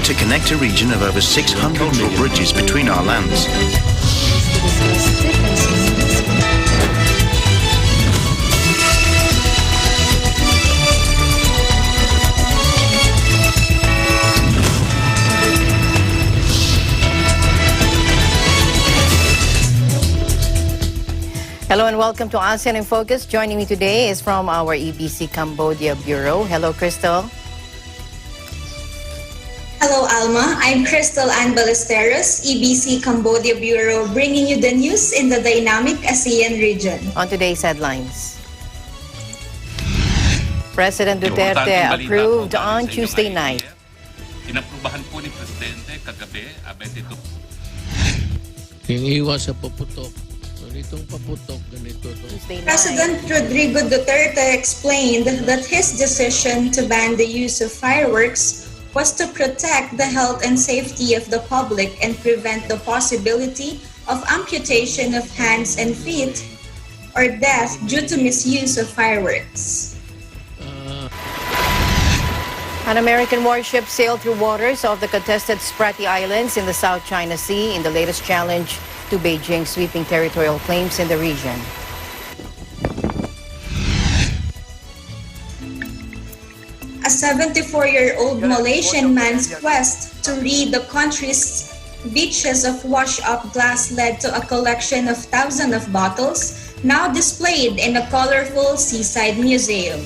to connect a region of over 600 million bridges between our lands. Hello and welcome to ASEAN in Focus. Joining me today is from our EBC Cambodia Bureau. Hello, Crystal. Hello, Alma. I'm Crystal Ann Ballesteros, EBC Cambodia Bureau, bringing you the news in the dynamic ASEAN region. On today's headlines, President Duterte approved on Tuesday night. Inaprubahan po ni Presidente kagabi, 22. Yung iwas sa paputok. Itong paputok, ganito to. President Rodrigo Duterte explained that his decision to ban the use of fireworks was to protect the health and safety of the public and prevent the possibility of amputation of hands and feet or death due to misuse of fireworks. An American warship sailed through waters of the contested Spratly Islands in the South China Sea in the latest challenge to Beijing's sweeping territorial claims in the region. A 74-year-old Malaysian man's quest to rid the country's beaches of washed-up glass led to a collection of thousands of bottles now displayed in a colorful seaside museum.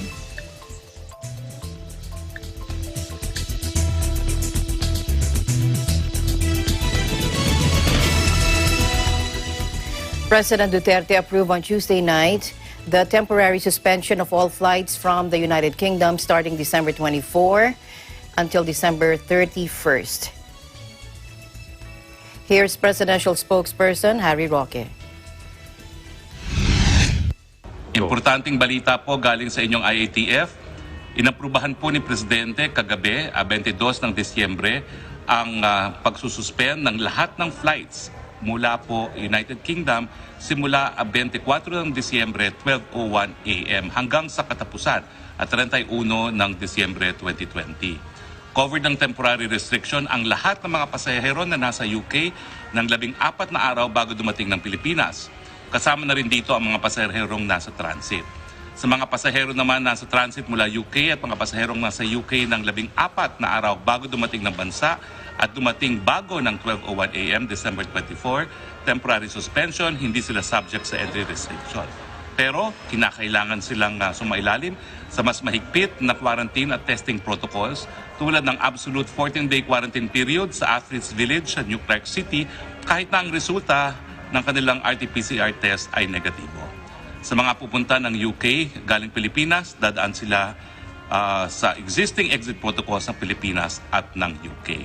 President Duterte approved on Tuesday night the temporary suspension of all flights from the United Kingdom starting December 24 until December 31st. Here's presidential spokesperson Harry Roque. Importanteng balita po galing sa inyong IATF. Inaprubahan po ni Presidente kagabi, 22 ng Disyembre, ang pagsususpend ng lahat ng flights mula po United Kingdom simula 24 ng Disyembre 12:01 AM hanggang sa katapusan at 31 ng Disyembre 2020. Covered ng temporary restriction ang lahat ng mga pasahero na nasa UK ng 14 na araw bago dumating ng Pilipinas. Kasama na rin dito ang mga pasaherong nasa transit. Sa mga pasahero naman nasa transit mula UK at mga pasaherong nasa UK ng 14 na araw bago dumating ng bansa at dumating bago ng 12:01 AM December 24, temporary suspension, hindi sila subject sa entry restriction. Pero kinakailangan silang sumailalim sa mas mahigpit na quarantine at testing protocols tulad ng absolute 14-day quarantine period sa Athletes Village sa New Clark City kahit na ang resulta ng kanilang RT-PCR test ay negatibo. Sa mga pupunta ng UK galing Pilipinas, dadaan sila sa existing exit protocols ng Pilipinas at ng UK.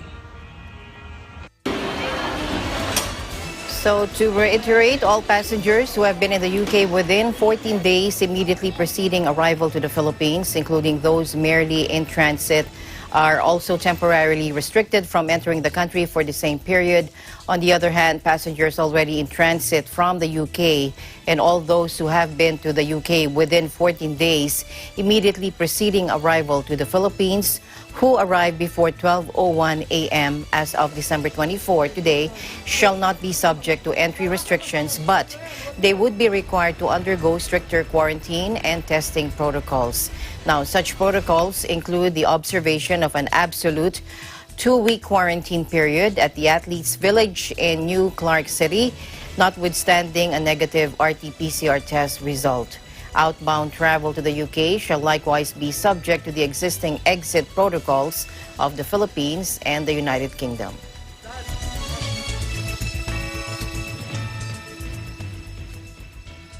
So to reiterate, all passengers who have been in the UK within 14 days immediately preceding arrival to the Philippines, including those merely in transit, are also temporarily restricted from entering the country for the same period. On the other hand, passengers already in transit from the UK and all those who have been to the UK within 14 days immediately preceding arrival to the Philippines who arrived before 12:01 AM as of December 24 today shall not be subject to entry restrictions, but they would be required to undergo stricter quarantine and testing protocols. Now, such protocols include the observation of an absolute 2-week quarantine period at the Athletes Village in New Clark City, notwithstanding a negative RT-PCR test result. Outbound travel to the UK shall likewise be subject to the existing exit protocols of the Philippines and the United Kingdom.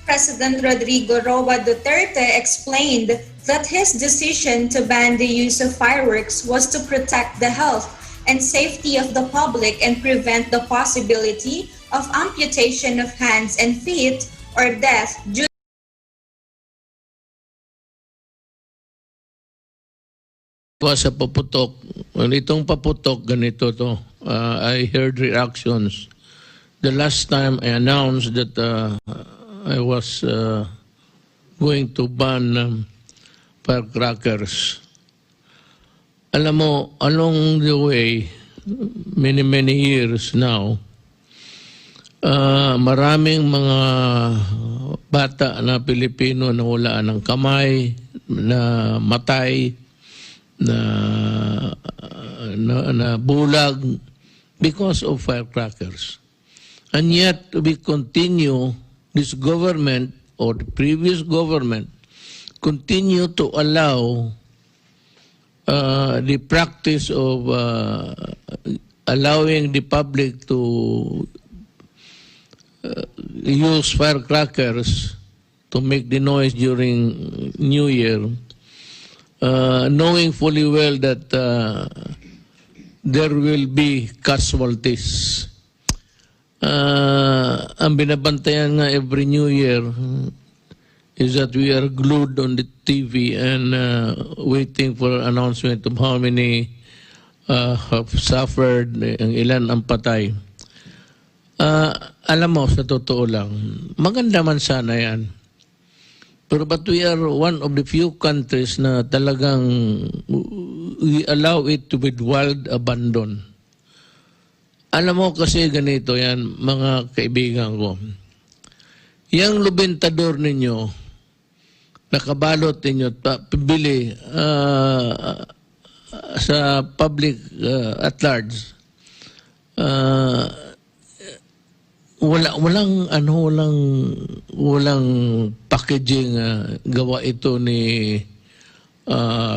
President Rodrigo Roa Duterte explained that his decision to ban the use of fireworks was to protect the health and safety of the public and prevent the possibility of amputation of hands and feet or death due Sa paputok, itong paputok, ganito to. I heard reactions. The last time I announced that I was going to ban firecrackers. Alam mo, along the way, many years now, maraming mga bata na Pilipino na wala ng kamay, na matay, na bulag because of firecrackers. And yet we continue, this government or the previous government continue to allow the practice of allowing the public to use firecrackers to make the noise during New Year, knowing fully well that there will be casualties. Ang binabantayan nga every New Year is that we are glued on the TV and waiting for an announcement of how many have suffered, ilan ang patay. Alam mo, sa totoo lang, maganda man sana yan. Pero but we are one of the few countries na talagang we allow it to be wild abandon. Alam mo kasi ganito yan, mga kaibigan ko. Yang lubentador ninyo, nakabalot ninyo, pibili sa public at large, walang packaging gawa ito ni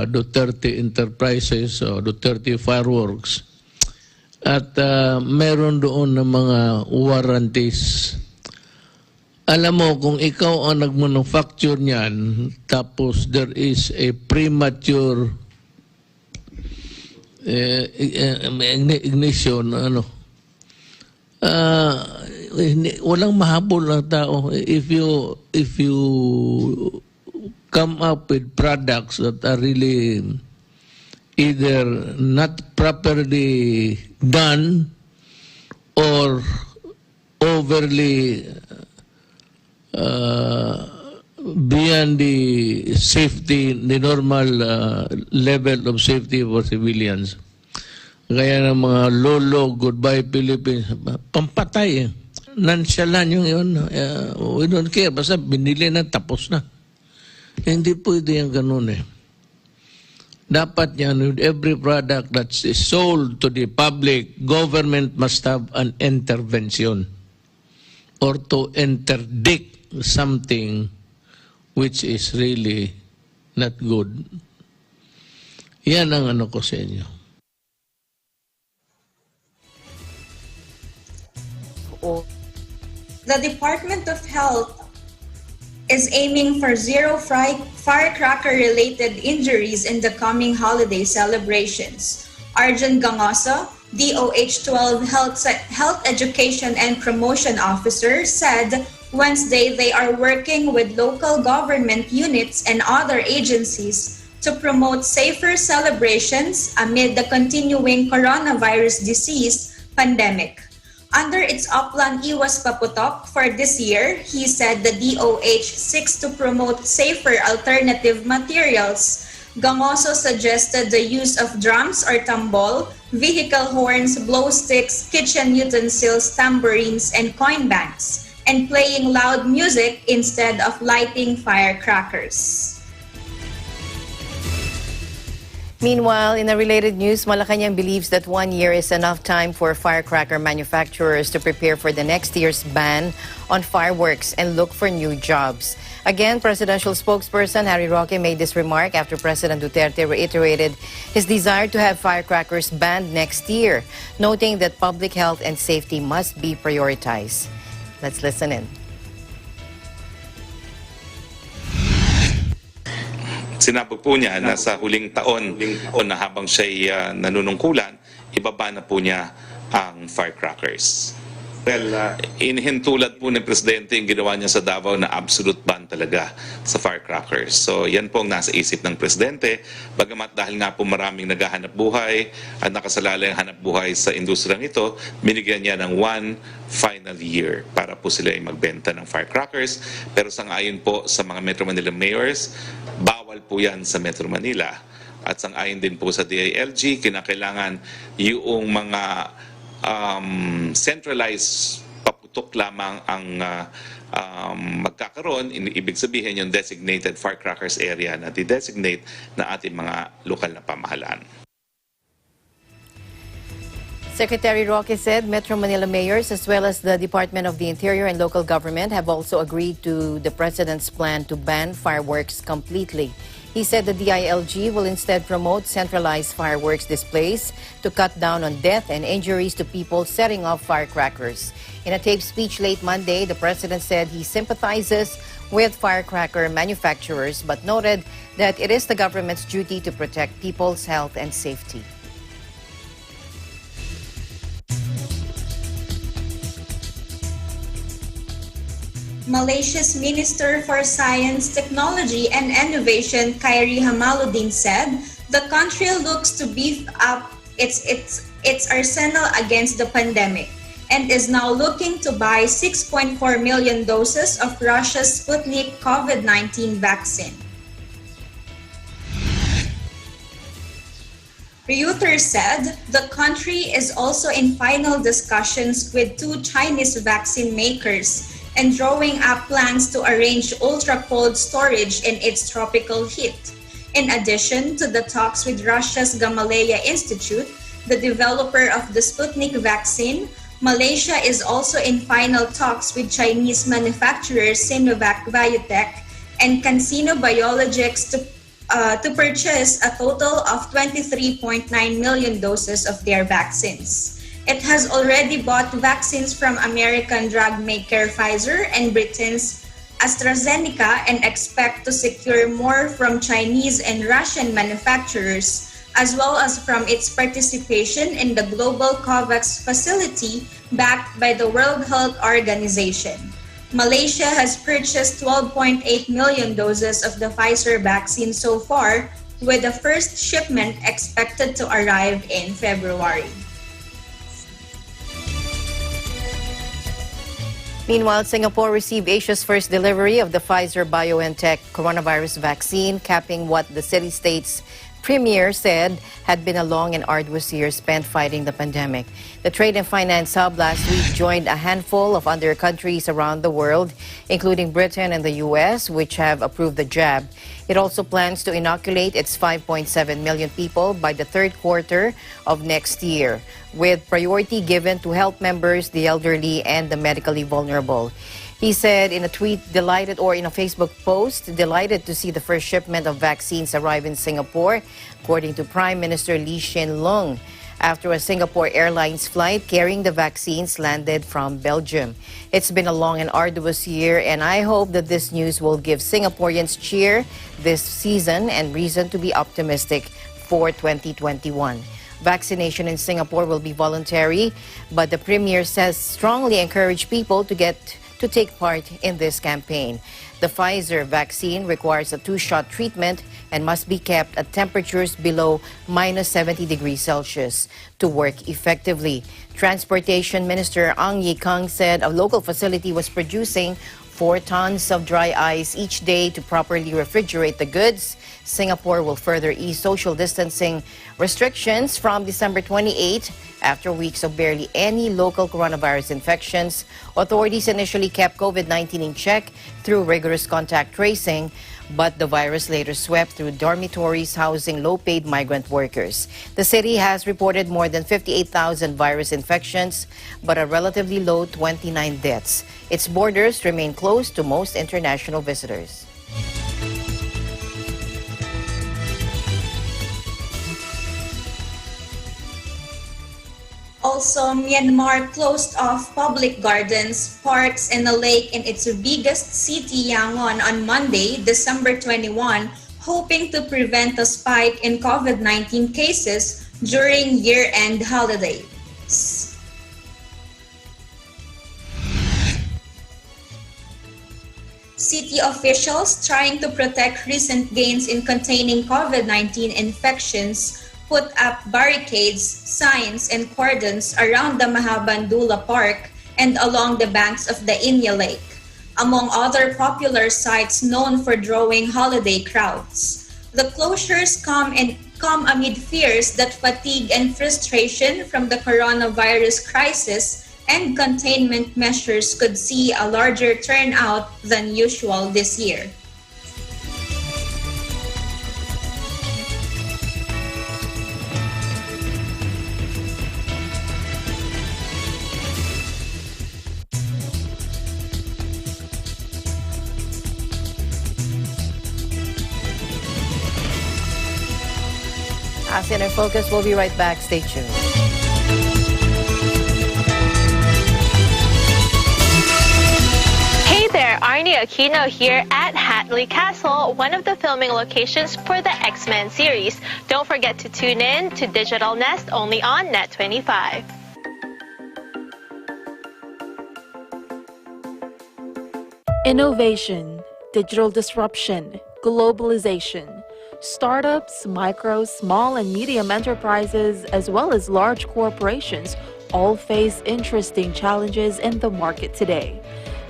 Duterte Enterprises o Duterte Fireworks. At meron doon ng mga warranties. Alam mo, kung ikaw ang nag-manufacture niyan, tapos there is a premature ignition, walang mahabol ng tao. If you come up with products that are really either not properly done or overly beyond the safety, the normal level of safety for civilians. Gaya ng mga Lolo, Goodbye Philippines, pampatay. Nonchalant yung yun. We don't care. Basta binili na, tapos na. Hindi pwede yung ganun eh. Dapat yan, with every product that is sold to the public, government must have an intervention or to interdict something which is really not good. Yan ang ano ko sa inyo. The Department of Health is aiming for zero firecracker-related injuries in the coming holiday celebrations. Arjun Gangoso, DOH 12 Health Education and Promotion Officer, said Wednesday they are working with local government units and other agencies to promote safer celebrations amid the continuing coronavirus disease pandemic. Under its Upland Iwas Paputok for this year, he said the DOH seeks to promote safer alternative materials. Gangoso suggested the use of drums or tambol, vehicle horns, blow sticks, kitchen utensils, tambourines, and coin banks, and playing loud music instead of lighting firecrackers. Meanwhile, in a related news, Malacanang believes that 1 year is enough time for firecracker manufacturers to prepare for the next year's ban on fireworks and look for new jobs. Again, presidential spokesperson Harry Roque made this remark after President Duterte reiterated his desire to have firecrackers banned next year, noting that public health and safety must be prioritized. Let's listen in. Sinabi po niya na sa huling taon o na habang siya'y nanunungkulan, ibaba na po niya ang firecrackers. Well, inihintulad po ng Presidente yung ginawa niya sa Davao na absolute ban talaga sa firecrackers. So yan po ang nasa isip ng Presidente. Bagamat dahil nga po maraming naghahanap buhay at nakasalalay ang hanap buhay sa industriyang ito, binigyan niya ng 1 final year para po sila ay magbenta ng firecrackers. Pero sangayon po sa mga Metro Manila mayors, bawal po yan sa Metro Manila. at sang-ayon din po sa DILG, kinakailangan yung mga centralized paputok lamang ang magkakaroon. Ibig sabihin yung designated firecrackers area na designate na ating mga lokal na pamahalaan. Secretary Roque said Metro Manila mayors as well as the Department of the Interior and local government have also agreed to the president's plan to ban fireworks completely. He said the DILG will instead promote centralized fireworks displays to cut down on death and injuries to people setting off firecrackers. In a taped speech late Monday, the president said he sympathizes with firecracker manufacturers but noted that it is the government's duty to protect people's health and safety. Malaysia's Minister for Science, Technology and Innovation, Khairi Jamaluddin, said the country looks to beef up its arsenal against the pandemic and is now looking to buy 6.4 million doses of Russia's Sputnik COVID-19 vaccine. Reuters said the country is also in final discussions with 2 Chinese vaccine makers and drawing up plans to arrange ultra-cold storage in its tropical heat. In addition to the talks with Russia's Gamaleya Institute, the developer of the Sputnik vaccine, Malaysia is also in final talks with Chinese manufacturers Sinovac Biotech and CanSino Biologics to purchase a total of 23.9 million doses of their vaccines. It has already bought vaccines from American drug maker Pfizer and Britain's AstraZeneca and expect to secure more from Chinese and Russian manufacturers, as well as from its participation in the global COVAX facility backed by the World Health Organization. Malaysia has purchased 12.8 million doses of the Pfizer vaccine so far, with the first shipment expected to arrive in February. Meanwhile, Singapore received Asia's first delivery of the Pfizer-BioNTech coronavirus vaccine, capping what the city-state's premier said had been a long and arduous year spent fighting the pandemic. The Trade and Finance Hub last week joined a handful of other countries around the world, including Britain and the U.S., which have approved the jab. It also plans to inoculate its 5.7 million people by the third quarter of next year, with priority given to health members, the elderly, and the medically vulnerable. He said in a tweet, delighted, or in a Facebook post, delighted to see the first shipment of vaccines arrive in Singapore, according to Prime Minister Lee Hsien Loong, after a Singapore Airlines flight carrying the vaccines landed from Belgium. It's been a long and arduous year, and I hope that this news will give Singaporeans cheer this season and reason to be optimistic for 2021. Vaccination in Singapore will be voluntary, but the Premier says strongly encourage people to take part in this campaign. The Pfizer vaccine requires a 2-shot treatment and must be kept at temperatures below minus 70 degrees Celsius to work effectively. Transportation Minister Ang Ye Kung said a local facility was producing 4 tons of dry ice each day to properly refrigerate the goods. Singapore will further ease social distancing restrictions from December 28 after weeks of barely any local coronavirus infections. Authorities initially kept COVID-19 in check through rigorous contact tracing, but the virus later swept through dormitories housing low-paid migrant workers. The city has reported more than 58,000 virus infections, but a relatively low 29 deaths. Its borders remain closed to most international visitors. Also, Myanmar closed off public gardens, parks, and a lake in its biggest city, Yangon, on Monday, December 21, hoping to prevent a spike in COVID-19 cases during year-end holidays. City officials, trying to protect recent gains in containing COVID-19 infections, put up barricades, signs, and cordons around the Mahabandula Park and along the banks of the Inya Lake, among other popular sites known for drawing holiday crowds. The closures come amid fears that fatigue and frustration from the coronavirus crisis and containment measures could see a larger turnout than usual this year. ASEAN in Focus. We'll be right back. Stay tuned. Hey there, Arnie Aquino here at Hatley Castle, one of the filming locations for the X-Men series. Don't forget to tune in to Digital Nest only on Net25. Innovation, digital disruption, globalization. Startups, micro, small, and medium enterprises, as well as large corporations, all face interesting challenges in the market today.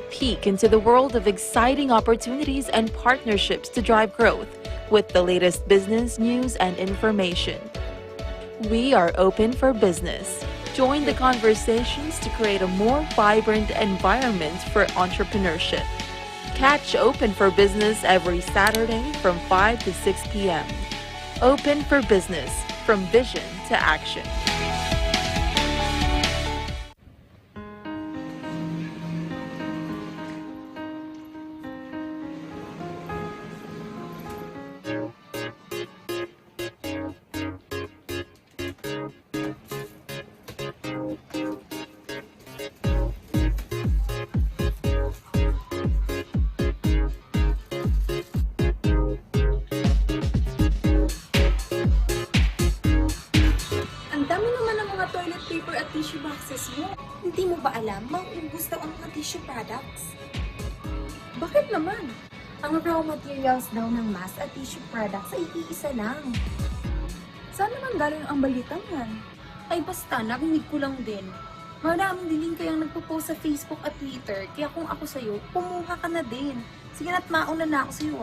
Peek into the world of exciting opportunities and partnerships to drive growth with the latest business news and information. We are open for business. Join the conversations to create a more vibrant environment for entrepreneurship. Catch Open for Business every Saturday from 5 to 6 p.m. Open for Business, from vision to action. Tissue boxes mo. Hindi mo ba alam, mauubos daw ang mga tissue products? Bakit naman? Ang raw materials daw ng mask at tissue products ay iisa lang. Saan naman galing ang balitang yan? Ay basta, narinig ko lang din. Maraming dilim kayang nagpo-post sa Facebook at Twitter, kaya kung ako sa'yo, kumuha ka na din. Sige na't mauna na ako sa'yo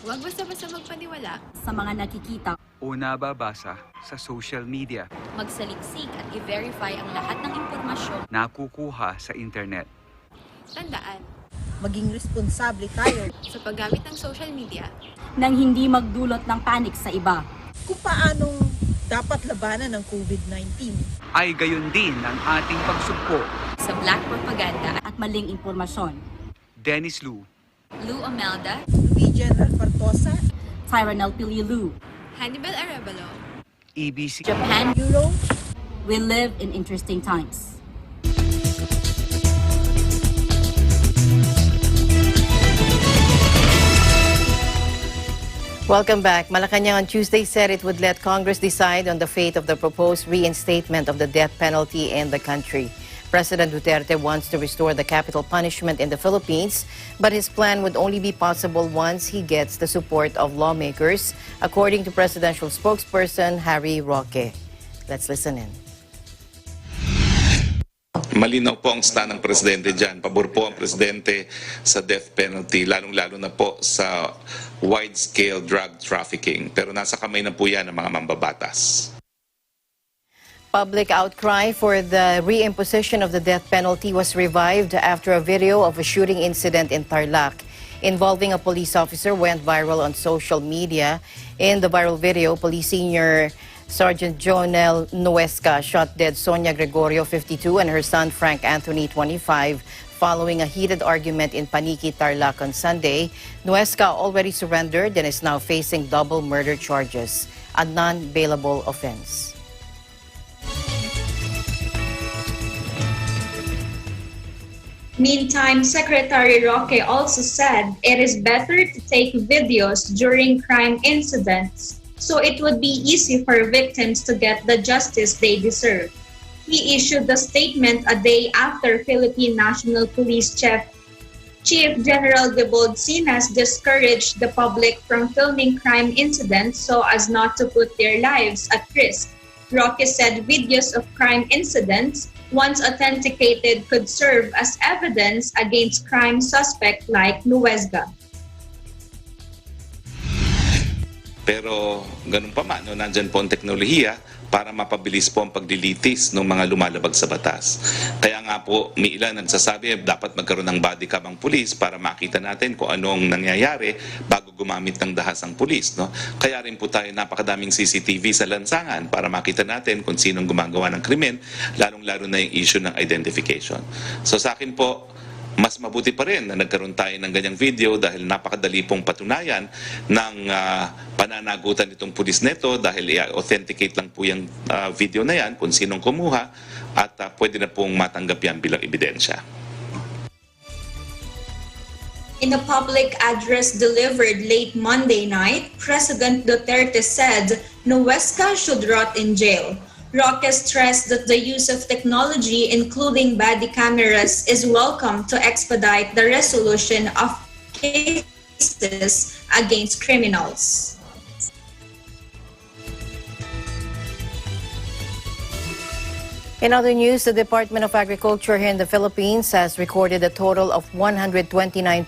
Huwag basta-basta magpaniwala sa mga nakikita o nababasa sa social media. Magsaliksik at i-verify ang lahat ng impormasyon Nakukuha sa internet. Tandaan, maging responsable tayo sa paggamit ng social media nang hindi magdulot ng panic sa iba. Kung paanong dapat labanan ng COVID-19. Ay gayon din ang ating pagsugpo sa black propaganda At maling impormasyon. Dennis Lu, Lou Omelda, General Partosa, Tyranel Pililu. Hannibal Arevalo, EBC, Japan, Euro. We live in interesting times. Welcome back. Malacanang on Tuesday said it would let Congress decide on the fate of the proposed reinstatement of the death penalty in the country. President Duterte wants to restore the capital punishment in the Philippines, but his plan would only be possible once he gets the support of lawmakers, according to presidential spokesperson Harry Roque. Let's listen in. Malinaw po ang stand ng presidente dyan. Pabor po ang presidente sa death penalty, lalong-lalo na po sa wide-scale drug trafficking. Pero nasa kamay na po yan ng mga mambabatas. Public outcry for the reimposition of the death penalty was revived after a video of a shooting incident in Tarlac involving a police officer went viral on social media. In the viral video, Police Senior Sergeant Jonel Nuesca shot dead Sonia Gregorio, 52, and her son Frank Anthony, 25, following a heated argument in Paniki, Tarlac on Sunday. Nuesca already surrendered and is now facing double murder charges, a non-bailable offense. Meantime, Secretary Roque also said it is better to take videos during crime incidents so it would be easy for victims to get the justice they deserve. He issued the statement a day after Philippine National Police Chief General Debold Sinas discouraged the public from filming crime incidents so as not to put their lives at risk. Roque said videos of crime incidents once authenticated, could serve as evidence against crime suspect like Nuesga. Pero ganun pa man, no, nandyan po ang teknolohiya para mapabilis po ang paglilitis ng mga lumalabag sa batas. Kaya nga po, may ilan nagsasabi dapat magkaroon ng body cam ang pulis para makita natin kung anong nangyayari bago gumamit ng dahas ang pulis. No? Kaya rin po tayo napakadaming CCTV sa lansangan para makita natin kung sinong gumagawa ng krimen, lalong-lalo na yung issue ng identification. So sa akin po, mas mabuti pa rin na nagkaroon tayo ng ganyang video dahil napakadali pong patunayan ng pananagutan nitong pulis neto dahil i-authenticate lang po yung video na yan kung sinong kumuha at pwede na pong matanggap yan bilang ebidensya. In a public address delivered late Monday night, President Duterte said Nuesga should rot in jail. Roque stressed that the use of technology, including body cameras, is welcome to expedite the resolution of cases against criminals. In other news, the Department of Agriculture here in the Philippines has recorded a total of 129.76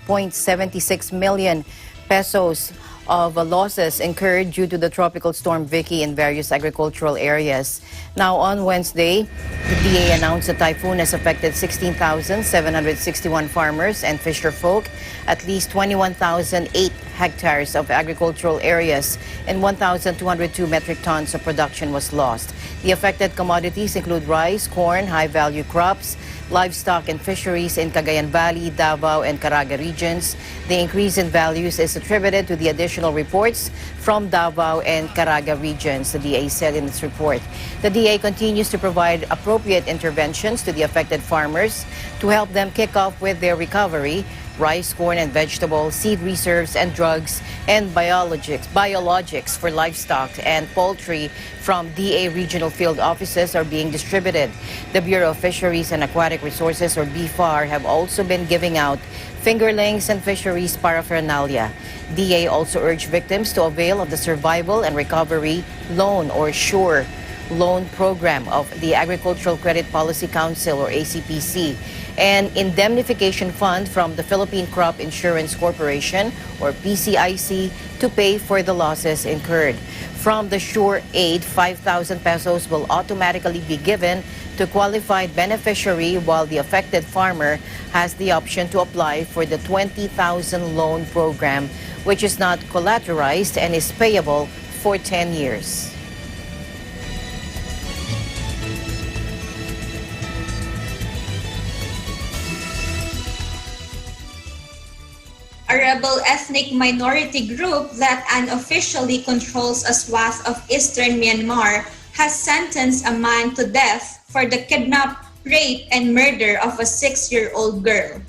million pesos of losses incurred due to the tropical storm Vicky in various agricultural areas. Now, on Wednesday, the DA announced the typhoon has affected 16,761 farmers and fisher folk. At least 21,008 hectares of agricultural areas and 1,202 metric tons of production was lost. The affected commodities include rice, corn, high-value crops, livestock and fisheries in Cagayan Valley, Davao, and Caraga regions. The increase in values is attributed to the additional reports from Davao and Caraga regions, the DA said in its report. The DA continues to provide appropriate interventions to the affected farmers to help them kick off with their recovery. Rice, corn, and vegetables, seed reserves, and drugs and biologics for livestock and poultry from DA regional field offices are being distributed. The Bureau of Fisheries and Aquatic Resources, or BFAR, have also been giving out fingerlings and fisheries paraphernalia. DA also urged victims to avail of the Survival and Recovery Loan, or SURE, loan program of the Agricultural Credit Policy Council, or ACPC, an indemnification fund from the Philippine Crop Insurance Corporation, or PCIC, to pay for the losses incurred. From the SURE aid, 5,000 pesos will automatically be given to qualified beneficiary, while the affected farmer has the option to apply for the 20,000 loan program, which is not collateralized and is payable for 10 years. A rebel ethnic minority group that unofficially controls a swath of eastern Myanmar has sentenced a man to death for the kidnap, rape, and murder of a 6-year-old girl.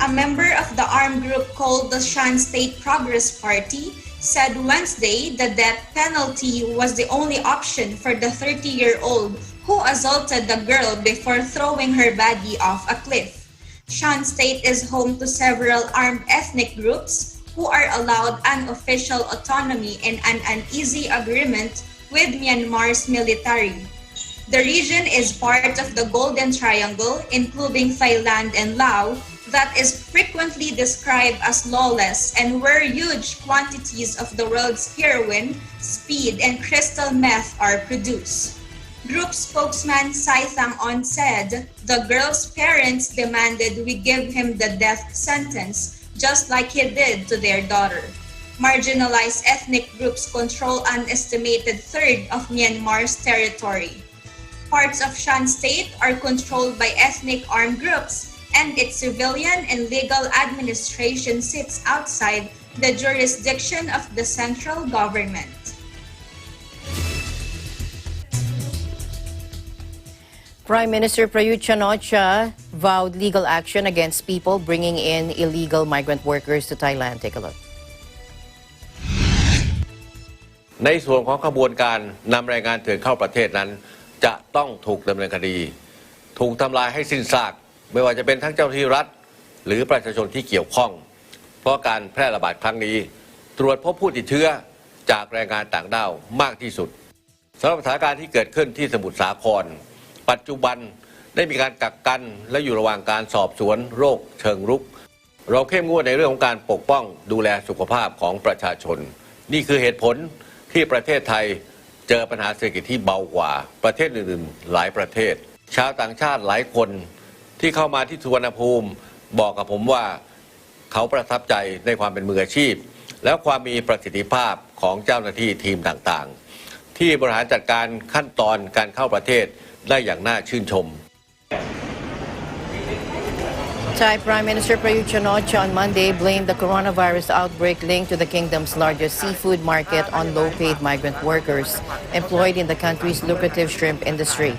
A member of the armed group called the Shan State Progress Party said Wednesday the death penalty was the only option for the 30-year-old who assaulted the girl before throwing her body off a cliff. Shan State is home to several armed ethnic groups who are allowed unofficial autonomy and an uneasy agreement with Myanmar's military. The region is part of the Golden Triangle, including Thailand and Laos, that is frequently described as lawless and where huge quantities of the world's heroin, speed, and crystal meth are produced. Group spokesman Saithang On said, "The girl's parents demanded we give him the death sentence, just like he did to their daughter." Marginalized ethnic groups control an estimated third of Myanmar's territory. Parts of Shan State are controlled by ethnic armed groups, and its civilian and legal administration sits outside the jurisdiction of the central government. Prime Minister Prayut Chan-o-cha vowed legal action against people bringing in illegal migrant workers to Thailand. Take a look. ในส่วนของขบวนการนำแรงงานเถื่อนเข้าประเทศนั้นจะต้องถูกดำเนินคดีถูกทำลายให้สิ้นซากไม่ว่าจะเป็นทั้งเจ้าหน้าที่รัฐหรือประชาชนที่เกี่ยวข้อง เพราะการแพร่ระบาดครั้งนี้ตรวจพบผู้ติดเชื้อจากแรงงานต่างด้าวมากที่สุดสำหรับสถานการณ์ที่เกิดขึ้นที่สมุทรสาครปัจจุบันได้มีการกักกันและอยู่ระหว่างการสอบสวนโรคเชิงรุกเราเข้มงวดในเรื่องของการปกป้องดูแลสุขภาพของประชาชนนี่คือเหตุผลที่ประเทศไทยเจอปัญหาเศรษฐกิจที่เบากว่าประเทศอื่นๆหลายประเทศชาวต่างชาติหลายคนที่เข้ามาที่สุวรรณภูมิบอกกับผมว่าเขาประทับใจในความเป็นมืออาชีพและความมีประสิทธิภาพของเจ้าหน้าที่ทีมต่างๆที่บริหารจัดการขั้นตอนการเข้าประเทศได้อย่างน่าชื่นชม Thai Prime Minister Prayut Chan-o-cha on Monday blamed the coronavirus outbreak linked to the kingdom's largest seafood market on low-paid migrant workers employed in the country's lucrative shrimp industry.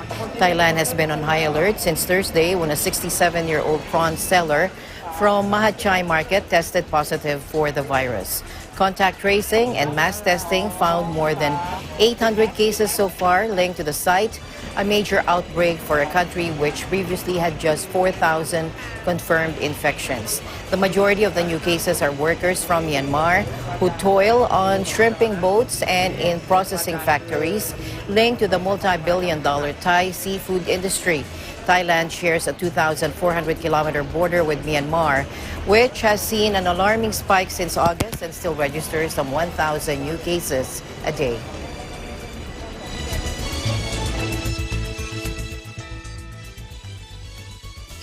Thailand has been on high alert since Thursday when a 67-year-old prawn seller from Mahachai Market tested positive for the virus. Contact tracing and mass testing found more than 800 cases so far linked to the site, a major outbreak for a country which previously had just 4,000 confirmed infections. The majority of the new cases are workers from Myanmar who toil on shrimping boats and in processing factories linked to the multi-billion-dollar Thai seafood industry. Thailand shares a 2,400-kilometer border with Myanmar, which has seen an alarming spike since August and still registers some 1,000 new cases a day.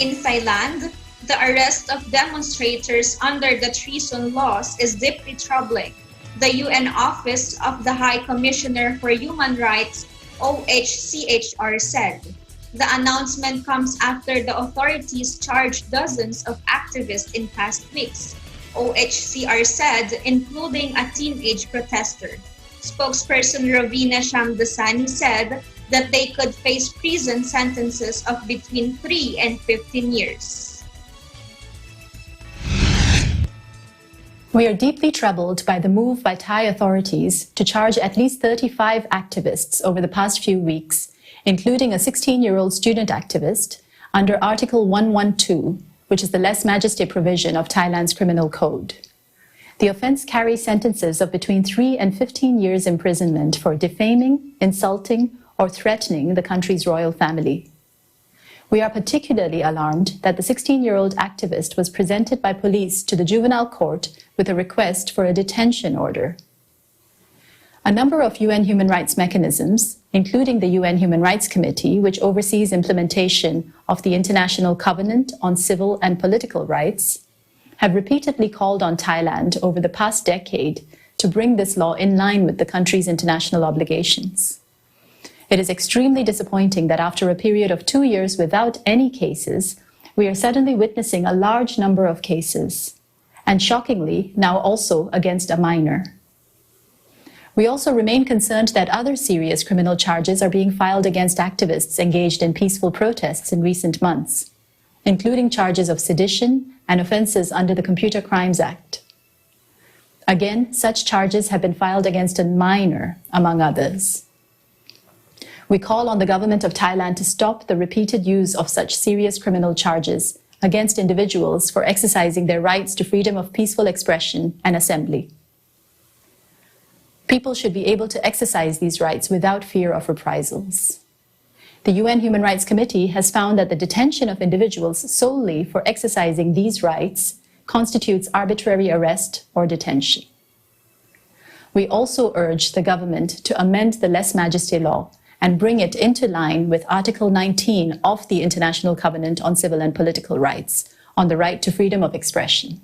In Thailand, the arrest of demonstrators under the treason laws is deeply troubling. The UN Office of the High Commissioner for Human Rights, OHCHR, said. The announcement comes after the authorities charged dozens of activists in past weeks, OHCR said, including a teenage protester. Spokesperson Ravina Shamdasani said that they could face prison sentences of between 3 and 15 years. We are deeply troubled by the move by Thai authorities to charge at least 35 activists over the past few weeks, including a 16-year-old student activist, under Article 112, which is the lèse majesté provision of Thailand's criminal code. The offense carries sentences of between 3 and 15 years imprisonment for defaming, insulting, or threatening the country's royal family. We are particularly alarmed that the 16-year-old activist was presented by police to the juvenile court with a request for a detention order. A number of UN human rights mechanisms, including the UN Human Rights Committee, which oversees implementation of the International Covenant on Civil and Political Rights, have repeatedly called on Thailand over the past decade to bring this law in line with the country's international obligations. It is extremely disappointing that after a period of 2 years without any cases, we are suddenly witnessing a large number of cases, and shockingly, now also against a minor. We also remain concerned that other serious criminal charges are being filed against activists engaged in peaceful protests in recent months, including charges of sedition and offenses under the Computer Crimes Act. Again, such charges have been filed against a minor, among others. We call on the government of Thailand to stop the repeated use of such serious criminal charges against individuals for exercising their rights to freedom of peaceful expression and assembly. People should be able to exercise these rights without fear of reprisals. The UN Human Rights Committee has found that the detention of individuals solely for exercising these rights constitutes arbitrary arrest or detention. We also urge the government to amend the lèse majesté law and bring it into line with Article 19 of the International Covenant on Civil and Political Rights on the right to freedom of expression.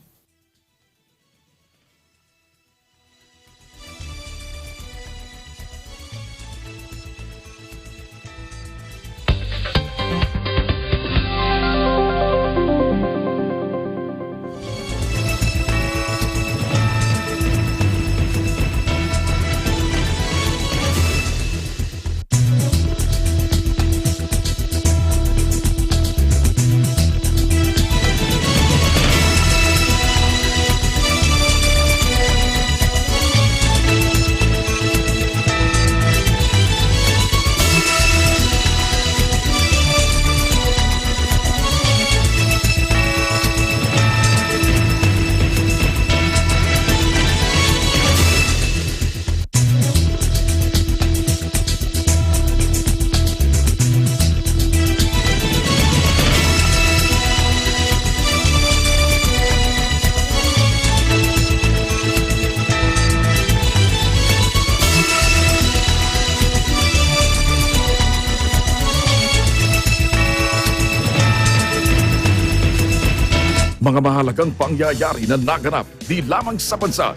mga mahalagang pangyayari na naganap di lamang sa bansa,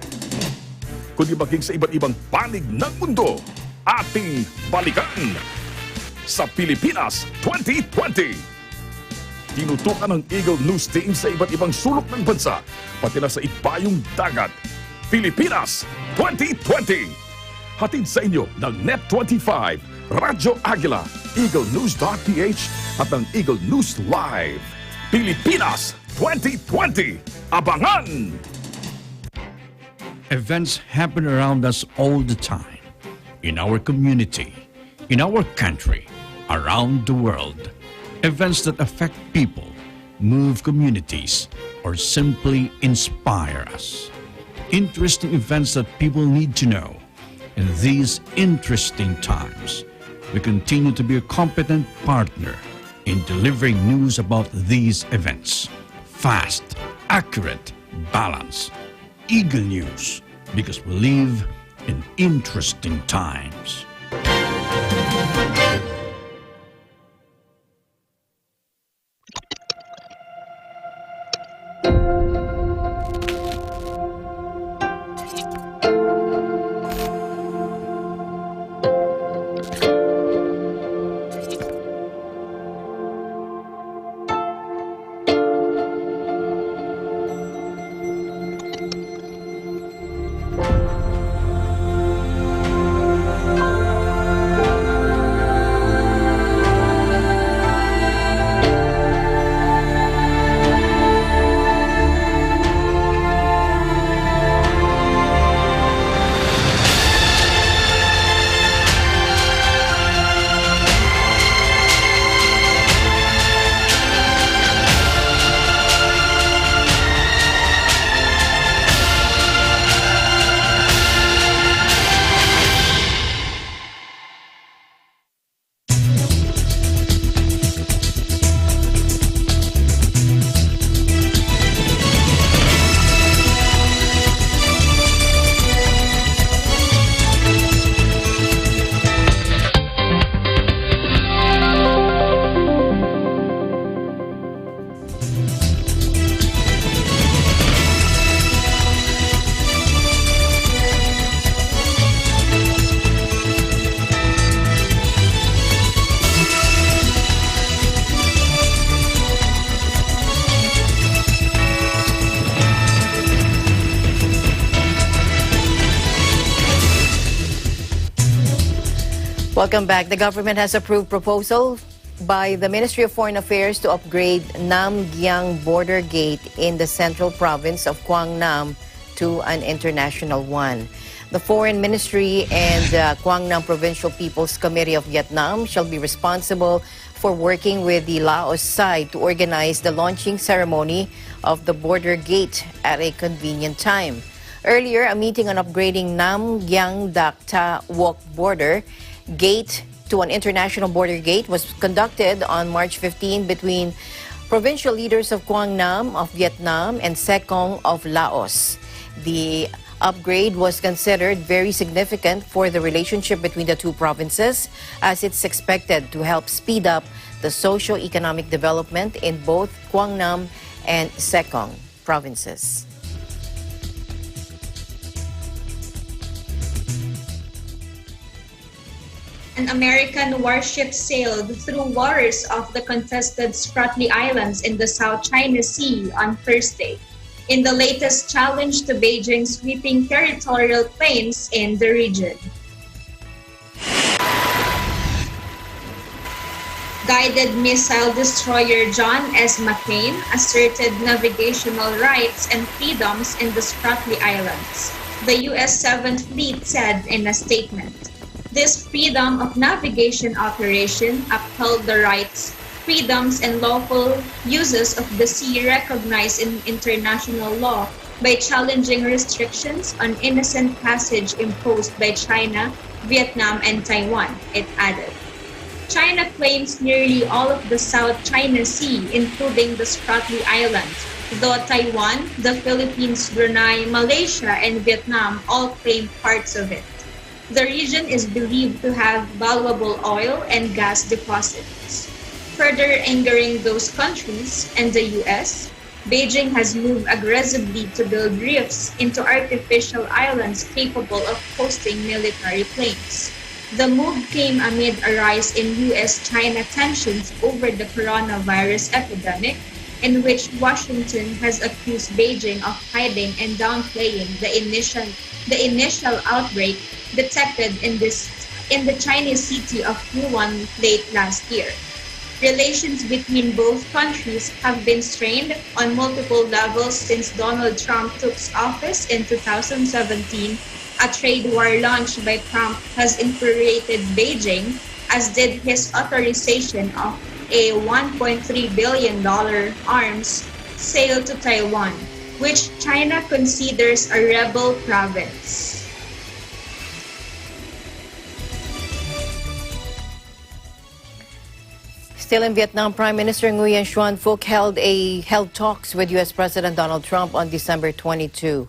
kundi maging sa iba't ibang panig ng mundo. Ating balikan sa Pilipinas 2020. Tinutukan ng Eagle News Team sa iba't ibang sulok ng bansa, pati na sa ibayong dagat. Pilipinas 2020. Hatid sa inyo ng Net25, Radyo Agila, EagleNews.ph at ng Eagle News Live. Pilipinas 2020. Abangan! Events happen around us all the time. In our community, in our country, around the world. Events that affect people, move communities, or simply inspire us. Interesting events that people need to know. In these interesting times, we continue to be a competent partner in delivering news about these events. Fast, accurate, balanced. Eagle News, because we live in interesting times. Welcome back. The government has approved proposal by the Ministry of Foreign Affairs to upgrade Namgyang border gate in the central province of Quang Nam to an international one. The Foreign Ministry and Quang Nam Provincial People's Committee of Vietnam shall be responsible for working with the Laos side to organize the launching ceremony of the border gate at a convenient time. Earlier, a meeting on upgrading Namgyang Dak Ta Wok border gate to an international border gate was conducted on March 15 between provincial leaders of Quang Nam of Vietnam and Sekong of Laos. The upgrade was considered very significant for the relationship between the two provinces, as it's expected to help speed up the socio-economic development in both Quang Nam and Sekong provinces. An American warship sailed through waters off the contested Spratly Islands in the South China Sea on Thursday, in the latest challenge to Beijing's sweeping territorial claims in the region. Guided missile destroyer John S. McCain asserted navigational rights and freedoms in the Spratly Islands, the U.S. 7th Fleet said in a statement. This freedom of navigation operation upheld the rights, freedoms, and lawful uses of the sea recognized in international law by challenging restrictions on innocent passage imposed by China, Vietnam, and Taiwan, it added. China claims nearly all of the South China Sea, including the Spratly Islands, though Taiwan, the Philippines, Brunei, Malaysia, and Vietnam all claim parts of it. The region is believed to have valuable oil and gas deposits. Further angering those countries and the U.S., Beijing has moved aggressively to build reefs into artificial islands capable of hosting military planes. The move came amid a rise in US-China tensions over the coronavirus epidemic, in which Washington has accused Beijing of hiding and downplaying the initial outbreak detected in the Chinese city of Wuhan late last year. Relations between both countries have been strained on multiple levels since Donald Trump took office in 2017. A trade war launched by Trump has infuriated Beijing, as did his authorization of a $1.3 billion arms sale to Taiwan, which China considers a rebel province. Still in Vietnam, Prime Minister Nguyen Xuan Phuc held talks with U.S. President Donald Trump on December 22.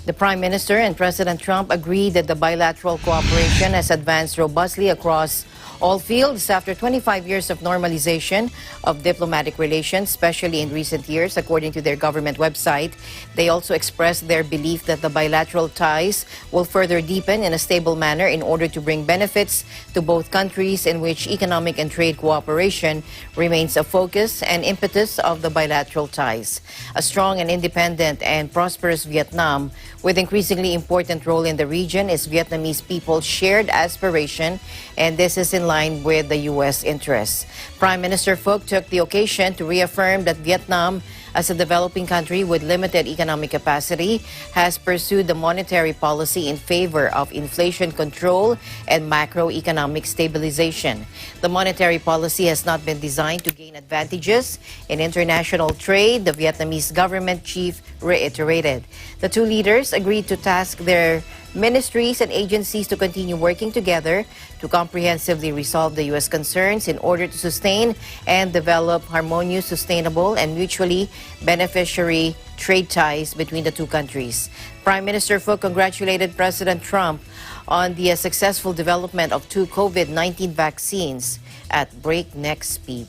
The Prime Minister and President Trump agreed that the bilateral cooperation has advanced robustly across all fields after 25 years of normalization of diplomatic relations, especially in recent years, according to their government website. They also expressed their belief that the bilateral ties will further deepen in a stable manner in order to bring benefits to both countries, in which economic and trade cooperation remains a focus and impetus of the bilateral ties. A strong and independent and prosperous Vietnam with increasingly important role in the region is Vietnamese people's shared aspiration, and this is in line with the U.S. interests. Prime Minister Phuc took the occasion to reaffirm that Vietnam, as a developing country with limited economic capacity, has pursued the monetary policy in favor of inflation control and macroeconomic stabilization. The monetary policy has not been designed to gain advantages in international trade, the Vietnamese government chief reiterated. The two leaders agreed to task their ministries and agencies to continue working together to comprehensively resolve the U.S. concerns in order to sustain and develop harmonious, sustainable, and mutually beneficiary trade ties between the two countries. Prime Minister Phuc congratulated President Trump on the successful development of 2 COVID-19 vaccines at breakneck speed.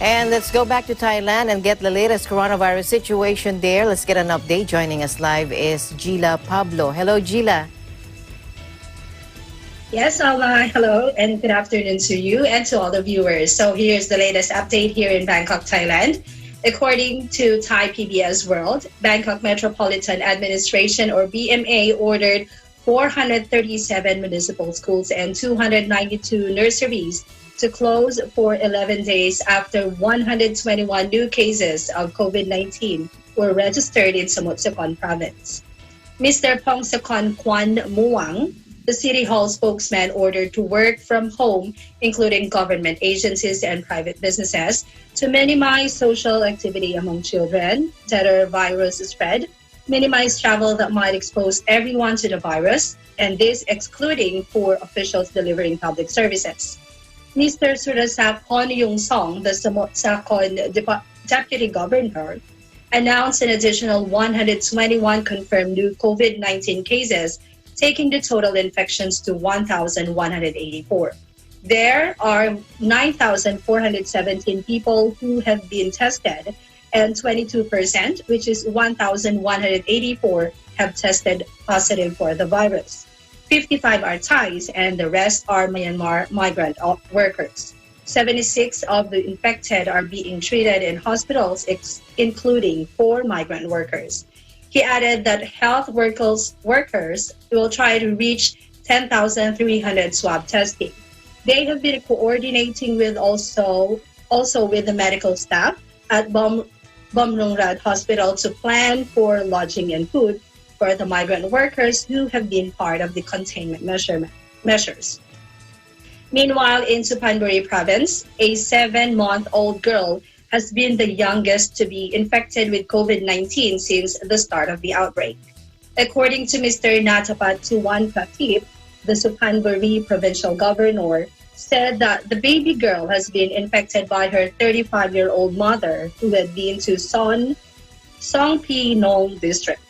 And let's go back to Thailand and get the latest coronavirus situation there. Let's get an update. Joining us live is Gila Pablo. Hello, Gila. Yes, Alma. Hello and good afternoon to you and to all the viewers. So here's the latest update here in Bangkok, Thailand. According to Thai PBS World, Bangkok Metropolitan Administration or BMA ordered 437 municipal schools and 292 nurseries to close for 11 days after 121 new cases of COVID-19 were registered in Samut Sakhon province. Mr. Pongsakhon Kwan Muang, the City Hall spokesman, ordered to work from home, including government agencies and private businesses, to minimize social activity among children, deter virus spread, minimize travel that might expose everyone to the virus, and this excluding for officials delivering public services. Mr. Surasak Yung Song, the Samut Sakhon Deputy Governor, announced an additional 121 confirmed new COVID-19 cases, taking the total infections to 1,184. There are 9,417 people who have been tested, and 22%, which is 1,184, have tested positive for the virus. 55 are Thais, and the rest are Myanmar migrant workers. 76 of the infected are being treated in hospitals, including 4 migrant workers. He added that health workers will try to reach 10,300 swab testing. They have been coordinating with also with the medical staff at Bomrungrad Hospital to plan for lodging and food for the migrant workers who have been part of the containment measures. Meanwhile, in Suphanburi province, a 7-month-old girl has been the youngest to be infected with COVID-19 since the start of the outbreak. According to Mr. Natapat Tuwan Pratip, the Suphanburi provincial governor said that the baby girl has been infected by her 35-year-old mother who had been to Songpi Nong district.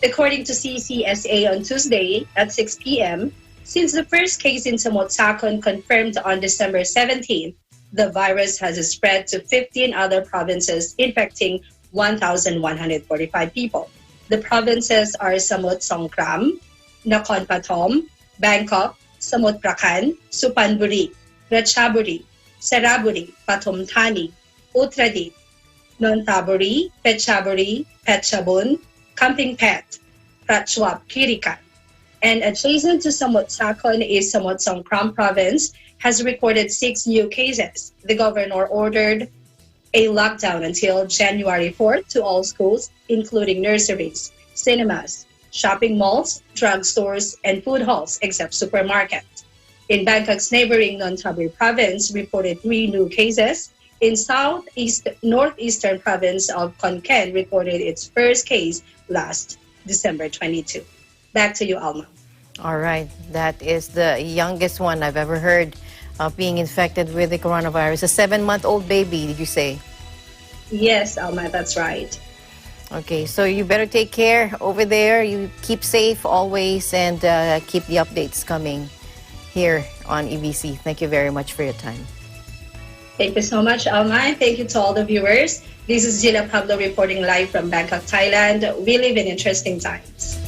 According to CCSA on Tuesday at 6 p.m., since the first case in Samut Sakon confirmed on December 17th, the virus has spread to 15 other provinces, infecting 1,145 people. The provinces are Samut Songkhram, Nakhon Pathom, Bangkok, Samut Prakan, Supanburi, Ratchaburi, Saraburi, Pathum Thani, Uttradit, Nonthaburi, Phetchaburi, Phetchabun, Kamping Phet, Prachuap Khirikan. And adjacent to Samut Sakon is Samut Songkhram province has recorded 6 new cases. The governor ordered a lockdown until January 4th to all schools, including nurseries, cinemas, shopping malls, drugstores, and food halls, except supermarkets. In Bangkok's neighboring Nonthaburi province, reported 3 new cases. In northeastern province of Khon Kaen, reported its first case last December 22. Back to you, Alma. All right. That is the youngest one I've ever heard of being infected with the coronavirus. A 7-month-old baby, did you say? Yes, Alma, that's right. Okay, so you better take care over there. You keep safe always and keep the updates coming here on EBC. Thank you very much for your time. Thank you so much, Alma. Thank you to all the viewers. This is Gila Pablo reporting live from Bangkok, Thailand. We live in interesting times.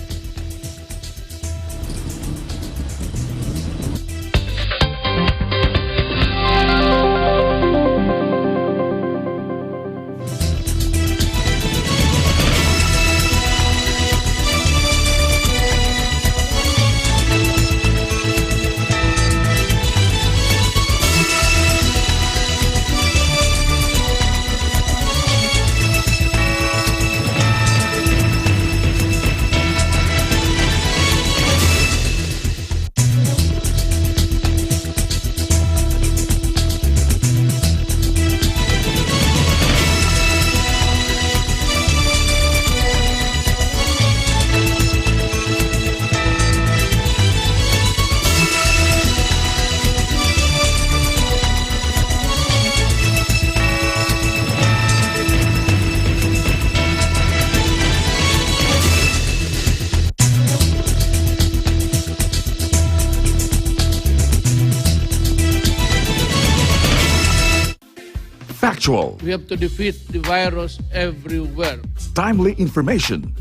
Factual. We have to defeat the virus everywhere. Timely information.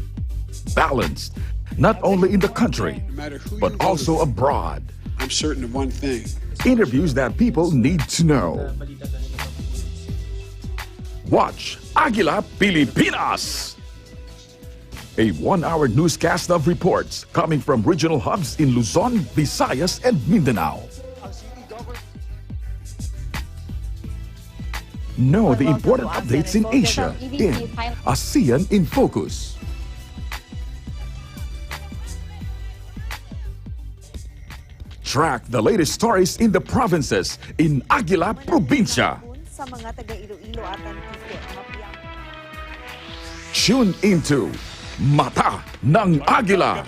Balanced. Not only in the country, but also abroad. I'm certain of one thing. Interviews that people need to know. Watch Agila Pilipinas. A 1-hour newscast of reports coming from regional hubs in Luzon, Visayas, and Mindanao. Know the important updates in Asia in ASEAN in Focus. Track the latest stories in the provinces in Agila Probinsya. Tune into Mata ng Agila,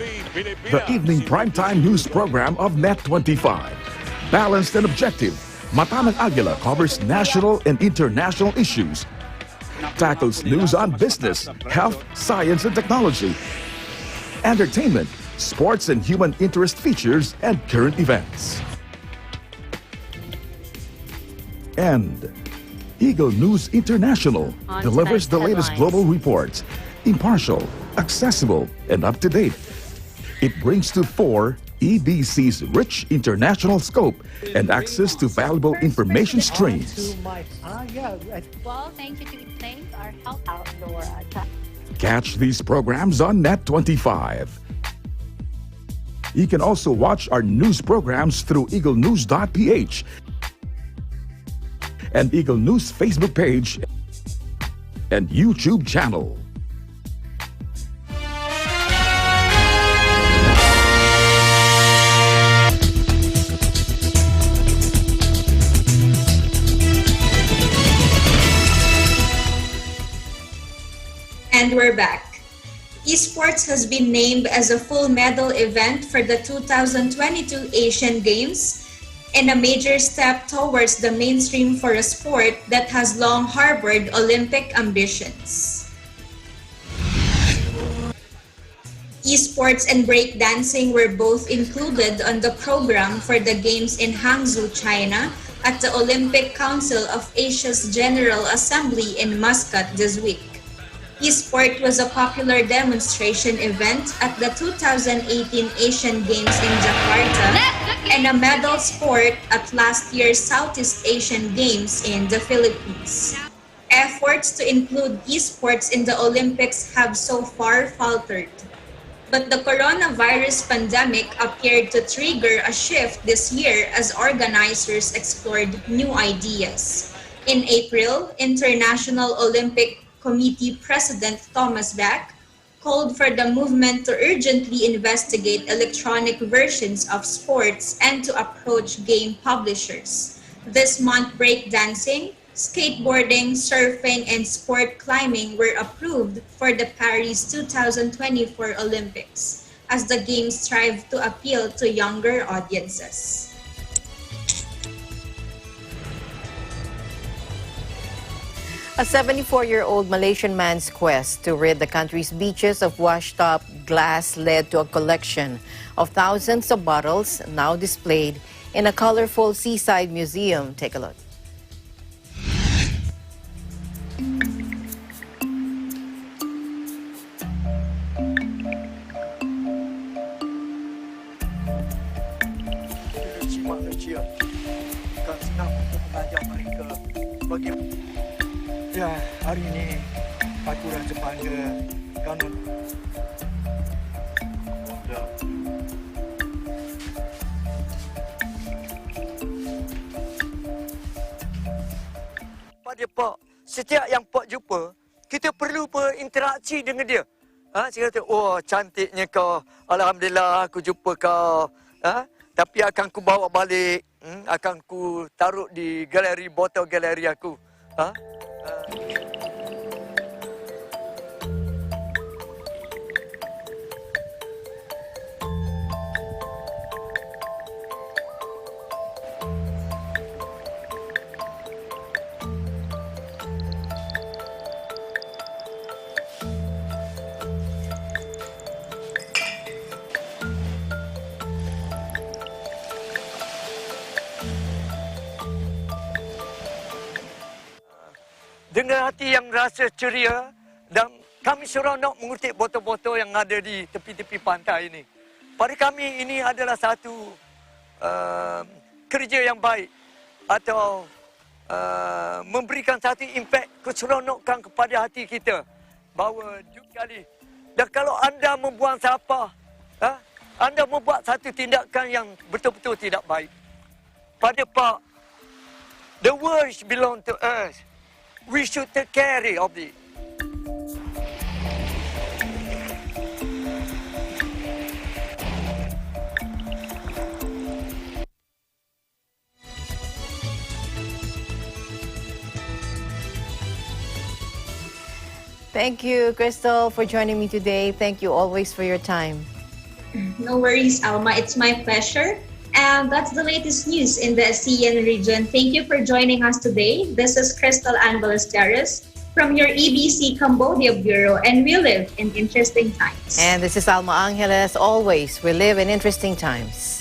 the evening primetime news program of Net25. Balanced and objective, Mata ng Agila covers national and international issues, tackles news on business, health, science and technology, entertainment, sports and human interest features, and current events. And Eagle News International delivers the latest global reports, impartial, accessible, and up-to-date. It brings to fore EBC's rich international scope and access to valuable information streams. Well, thank you to thank our help outdoor. Catch these programs on Net25. You can also watch our news programs through eaglenews.ph and Eagle News Facebook page and YouTube channel. And we're back. Esports has been named as a full medal event for the 2022 Asian Games and a major step towards the mainstream for a sport that has long harbored Olympic ambitions. Esports and breakdancing were both included on the program for the Games in Hangzhou, China, at the Olympic Council of Asia's General Assembly in Muscat this week. Esport was a popular demonstration event at the 2018 Asian Games in Jakarta and a medal sport at last year's Southeast Asian Games in the Philippines. Efforts to include esports in the Olympics have so far faltered. But the coronavirus pandemic appeared to trigger a shift this year as organizers explored new ideas. In April, International Olympic Committee President Thomas Bach called for the movement to urgently investigate electronic versions of sports and to approach game publishers. This month, breakdancing, skateboarding, surfing, and sport climbing were approved for the Paris 2024 Olympics as the Games strive to appeal to younger audiences. A 74-year-old Malaysian man's quest to rid the country's beaches of washed-up glass led to a collection of thousands of bottles now displayed in a colorful seaside museum. Take a look. Ya, hari ini aku rasa bangga kerana pada Pak, setiap yang Pak jumpa, kita perlu berinteraksi dengan dia. Saya kata, oh cantiknya kau, alhamdulillah aku jumpa kau. Tapi akan ku bawa balik, akan ku taruh di galeri, botol galeri aku. Dengan hati yang rasa ceria dan kami seronok mengutip botol-botol yang ada di tepi-tepi pantai ini. Pada kami ini adalah satu kerja yang baik atau memberikan satu impak keseronokan kepada hati kita bahawa kali. Dan kalau anda membuang sampah, anda membuat satu tindakan yang betul-betul tidak baik. Pada Pak, the world belong to us. We should take care of it. Thank you, Crystal, for joining me today. Thank you always for your time. No worries, Alma. It's my pleasure. And that's the latest news in the ASEAN region. Thank you for joining us today. This is Crystal Ann Ballesteros from your EBC Cambodia Bureau, and we live in interesting times. And this is Alma Angeles. Always, we live in interesting times.